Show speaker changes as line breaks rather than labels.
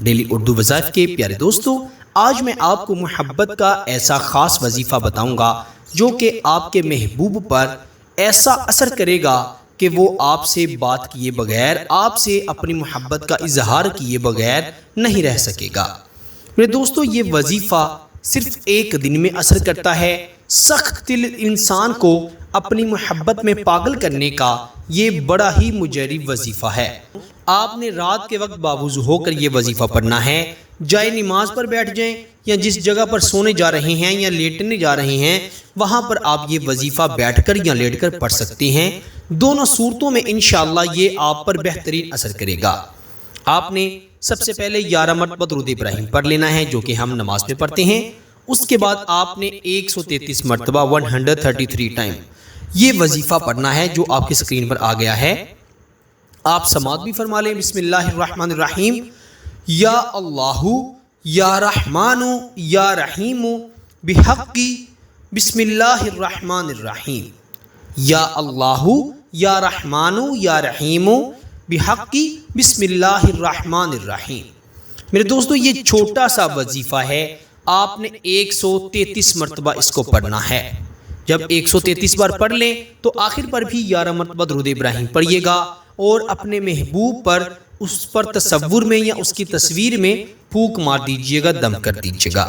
Daily Urdu وظائف کے پیارے دوستو، آج میں آپ کو محبت کا ایسا خاص وظیفہ بتاؤں گا جو کہ آپ کے محبوب پر ایسا اثر کرے گا کہ وہ آپ سے بات کیے بغیر، آپ سے اپنی محبت کا اظہار کیے بغیر نہیں رہ سکے گا۔ میرے دوستو، یہ وظیفہ صرف ایک دن میں اثر کرتا ہے۔ سخت دل انسان کو اپنی محبت میں پاگل کرنے کا یہ بڑا ہی مجرب وظیفہ ہے۔ آپ نے رات کے وقت باوضو ہو کر یہ وظیفہ پڑھنا ہے۔ جائے نماز پر بیٹھ جائیں یا جس جگہ پر سونے جا رہے ہیں یا لیٹنے جا رہے ہیں، وہاں پر آپ یہ وظیفہ بیٹھ کر یا لیٹ کر پڑھ سکتے ہیں۔ دونوں صورتوں میں انشاءاللہ یہ آپ پر بہترین اثر کرے گا۔ آپ نے سب سے پہلے 11 مرتبہ درود ابراہیم پڑھ لینا ہے، جو کہ ہم نماز میں پڑھتے ہیں۔ اس کے بعد آپ نے 133 مرتبہ 133 ٹائم یہ وظیفہ پڑھنا ہے، جو آپ کی سکرین پر آ گیا ہے۔ آپ سماعت بھی فرما لیں۔ بسم اللہ الرحمن الرحیم، یا اللہ یا رحمان یا رحیم بحق بسم اللہ الرحمن الرحیم، یا اللہ یا رحمان یا رحیم بحق بسم اللہ الرحمن الرحیم۔ میرے دوستو، یہ چھوٹا سا وظیفہ ہے، آپ نے 133 مرتبہ اس کو پڑھنا ہے۔ جب 133 بار پڑھ لیں تو آخر پر بھی 11 مرتبہ درود ابراہیم پڑھیے گا اور اپنے محبوب پر، اس پر تصور میں یا اس کی تصویر میں پھونک مار دیجئے گا، دم کر دیجئے گا۔